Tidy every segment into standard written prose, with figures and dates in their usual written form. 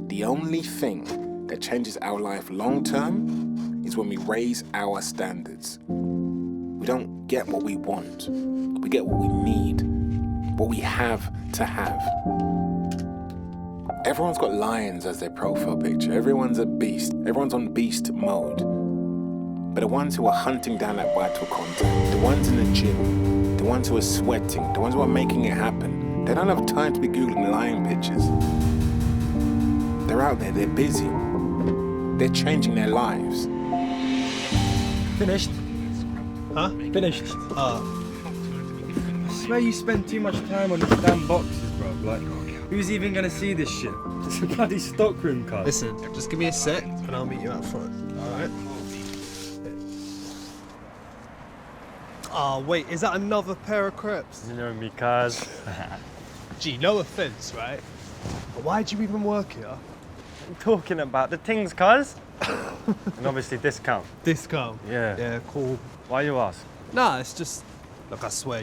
The only thing that changes our life long term is when we raise our standards. We don't get what we want, we get what we need, what we have to have. Everyone's got lions as their profile picture. Everyone's a beast. Everyone's on beast mode. But the ones who are hunting down that vital content, the ones in the gym, the ones who are sweating, the ones who are making it happen, they don't have time to be Googling lion pictures. They're out there, they're busy. They're changing their lives. Finished? Huh? Finished. I swear you spend too much time on these damn boxes, bro. Like, who's even gonna see this shit? It's a bloody stockroom card. Listen, just give me a sec and I'll meet you out front, alright? Oh, wait, is that another pair of crepes? You know me, cuz. Gee, no offense, right? But why'd you even work here? I'm talking about the things, cuz. And obviously discount. Discount? Yeah. Yeah, cool. Why you ask? Nah, it's just, look, I swear,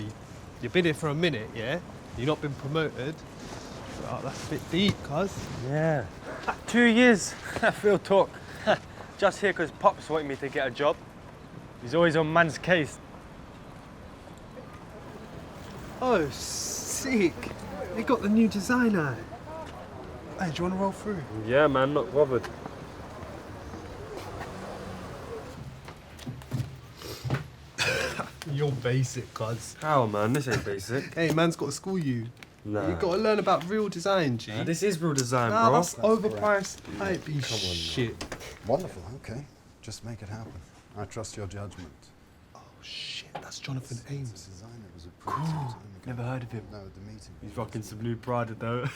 you've been here for a minute, yeah? You've not been promoted. Oh, that's a bit deep, cuz. Yeah. 2 years. Real talk. Just here because Pop's wanting me to get a job. He's always on man's case. Oh, sick. They got the new designer. Hey, do you want to roll through? Yeah, man, not bothered. You're basic, cuz. How, man? This ain't basic. Hey, man's got to school you. Nah. You've got to learn about real design, G. Nah, this is real design, Nah, bro. that's overpriced hype shit. Wonderful, okay. Just make it happen. I trust your judgment. Oh, shit, that's Jonathan Ames. The designer was approved some time ago. Never heard of him. No, the meeting. He's rocking some blue Prada, though.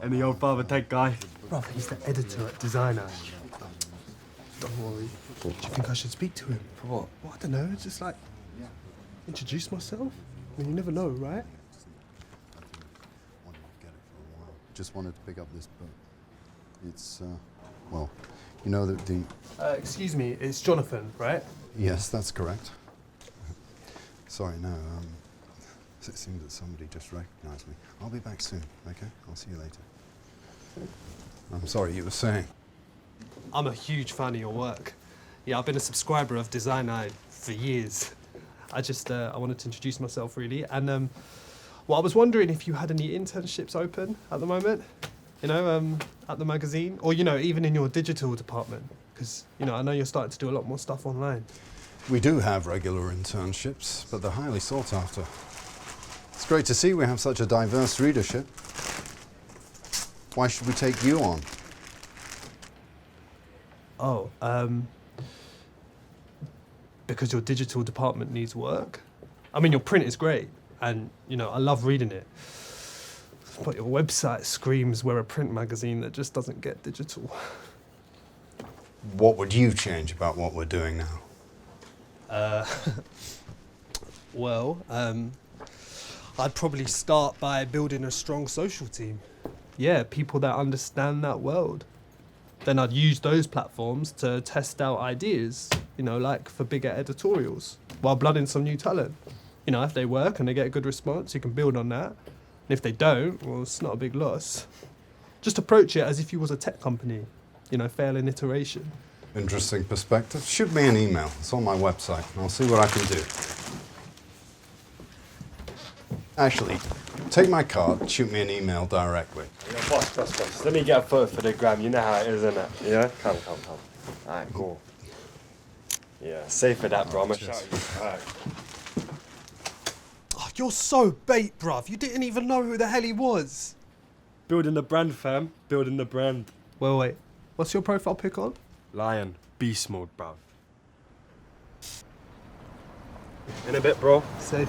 And the old father tech guy. Bruv, he's the editor at Designer. Don't worry. Do you think I should speak to him? For what? Well, I don't know, just like, introduce myself? I mean, you never know, right? Wanted to get it for a while. Just wanted to pick up this book. It's, well, you know that the... Excuse me, it's Jonathan, right? Yes, that's correct. Sorry, no, it seems that somebody just recognized me. I'll be back soon, okay? I'll see you later. I'm sorry, you were saying? I'm a huge fan of your work. Yeah, I've been a subscriber of Design Eye for years. I just, I wanted to introduce myself, really. And, well, I was wondering if you had any internships open at the moment, you know, at the magazine, or, you know, even in your digital department, because, you know, I know you're starting to do a lot more stuff online. We do have regular internships, but they're highly sought after. It's great to see we have such a diverse readership. Why should we take you on? Oh, because your digital department needs work. I mean, your print is great, and, you know, I love reading it. But your website screams we're a print magazine that just doesn't get digital. What would you change about what we're doing now? Well, I'd probably start by building a strong social team. Yeah, people that understand that world. Then I'd use those platforms to test out ideas, you know, like for bigger editorials, while blooding some new talent. You know, if they work and they get a good response, you can build on that. And if they don't, well, it's not a big loss. Just approach it as if you was a tech company, you know, fail in iteration. Interesting perspective. Shoot me an email. It's on my website. I'll see what I can do. Actually, take my card, shoot me an email directly. Yeah, boss. Let me get a photo for the gram. You know how it is, isn't it? Yeah? Come. Alright, cool. Yeah, safe for that, bro. I'm gonna shout you. Alright. Oh, you're so bait, bruv. You didn't even know who the hell he was. Building the brand, fam. Building the brand. Well, wait. What's your profile pic on? Lion. Beast mode, bro. In a bit, bro. Safe.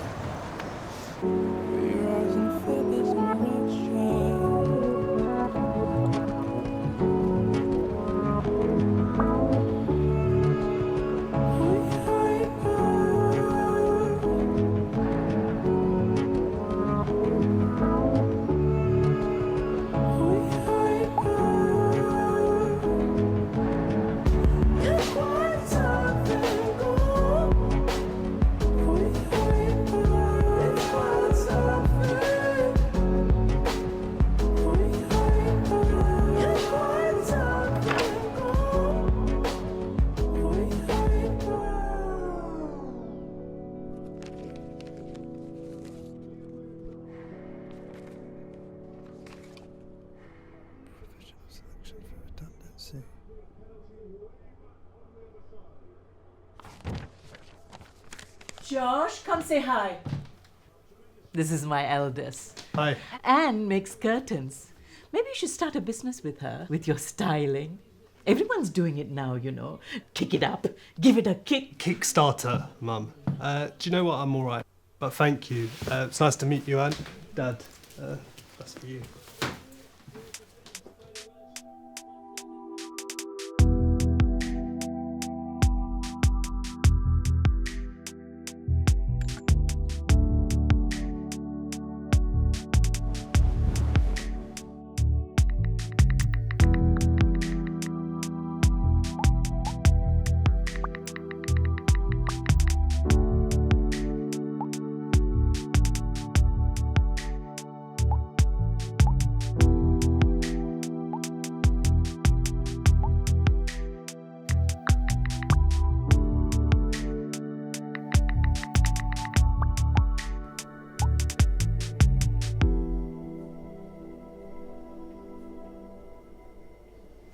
Josh, come say hi. This is my eldest. Hi. Anne makes curtains. Maybe you should start a business with her, with your styling. Everyone's doing it now, you know. Kick it up. Give it a kick. Kickstarter, Mum. Do you know what? I'm all right. But thank you. It's nice to meet you, Anne. Dad, that's for you.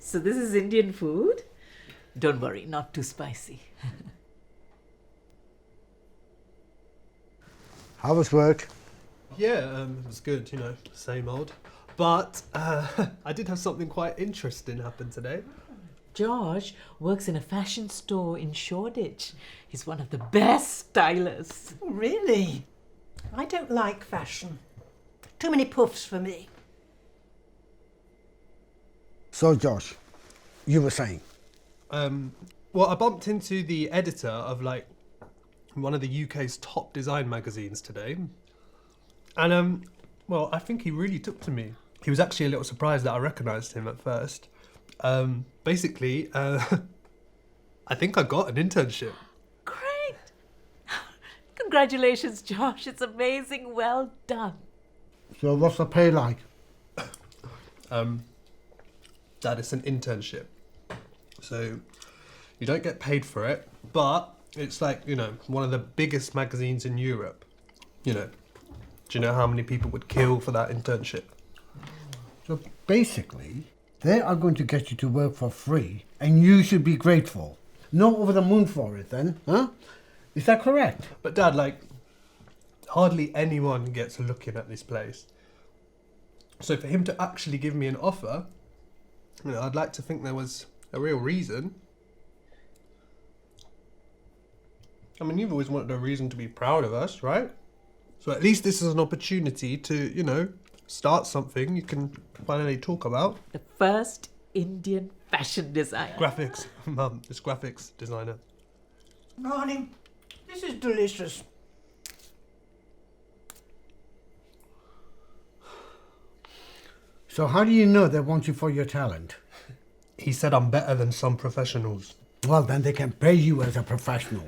So this is Indian food? Don't worry, not too spicy. How was work? Yeah, it was good, you know, same old. But I did have something quite interesting happen today. Josh works in a fashion store in Shoreditch. He's one of the best stylists. Really? I don't like fashion. Too many puffs for me. So, Josh, you were saying? Well, I bumped into the editor of, like, one of the UK's top design magazines today. And, well, I think he really took to me. He was actually a little surprised that I recognised him at first. Basically, I think I got an internship. Great! Congratulations, Josh. It's amazing. Well done. So what's the pay like? Dad, it's an internship. So you don't get paid for it, but it's like, you know, one of the biggest magazines in Europe. You know, do you know how many people would kill for that internship? So basically, they are going to get you to work for free and you should be grateful. Not over the moon for it then, huh? Is that correct? But Dad, like, hardly anyone gets looking at this place. So for him to actually give me an offer, you know, I'd like to think there was a real reason. I mean, you've always wanted a reason to be proud of us, right? So at least this is an opportunity to, you know, start something you can finally talk about. The first Indian fashion designer. Graphics, Mum, it's graphics designer. Morning. This is delicious. So how do you know they want you for your talent? He said I'm better than some professionals. Well, then they can pay you as a professional.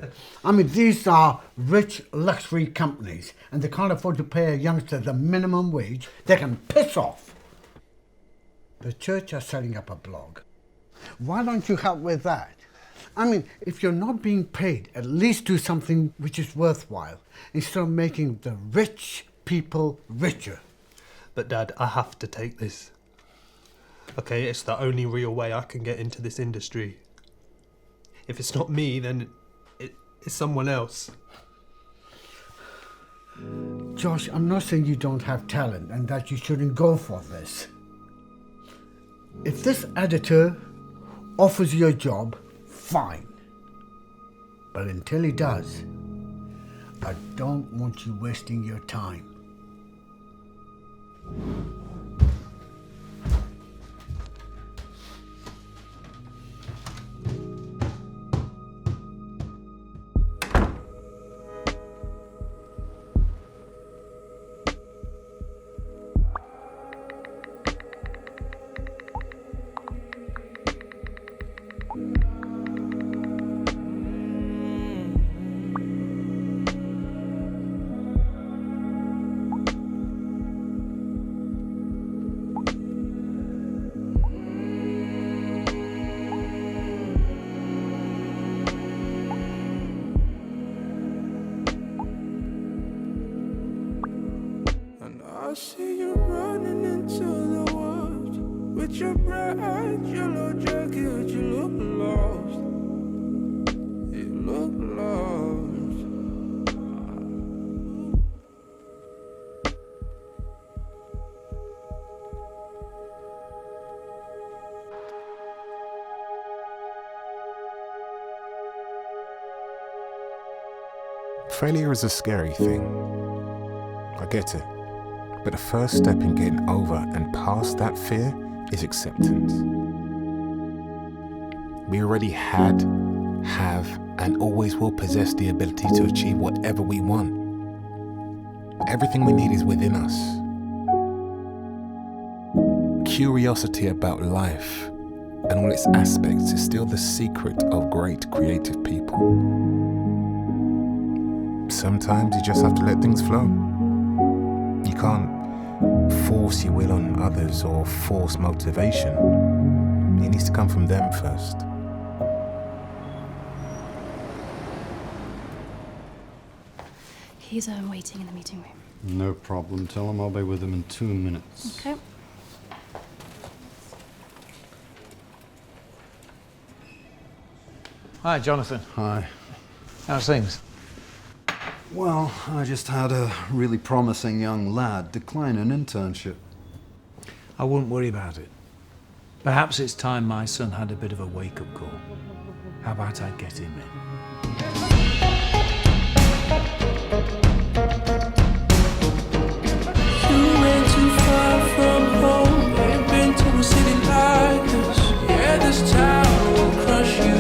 I mean, these are rich luxury companies and they can't afford to pay a youngster the minimum wage. They can piss off. The church are setting up a blog. Why don't you help with that? I mean, if you're not being paid, at least do something which is worthwhile instead of making the rich people richer. But Dad, I have to take this. Okay, it's the only real way I can get into this industry. If it's not me, then it's someone else. Josh, I'm not saying you don't have talent and that you shouldn't go for this. If this editor offers you a job, fine. But until he does, I don't want you wasting your time. I see you running into the woods with your bright yellow jacket. You look lost. You look lost. Failure is a scary thing. I get it. But the first step in getting over and past that fear is acceptance. We already had, have, and always will possess the ability to achieve whatever we want. Everything we need is within us. Curiosity about life and all its aspects is still the secret of great creative people. Sometimes you just have to let things flow. You can't force your will on others or force motivation. It needs to come from them first. He's waiting in the meeting room. No problem. Tell him I'll be with him in 2 minutes. Okay. Hi, Jonathan. Hi. How's things? Well, I just had a really promising young lad decline an internship. I wouldn't worry about it. Perhaps it's time my son had a bit of a wake-up call. How about I get him in? You went too far from home. Ain't been to a city like this. Yeah, this town will crush you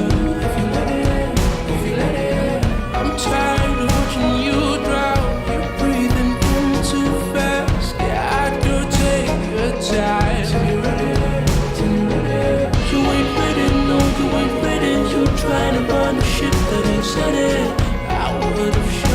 if you let it. If you let it. I'm tired of watching you drown. You're breathing in too fast. Yeah, I'd go take your time. Till you're ready. Till you're ready. You ain't ready, no, you ain't ready. You're trying to run a ship that ain't set it. I would have.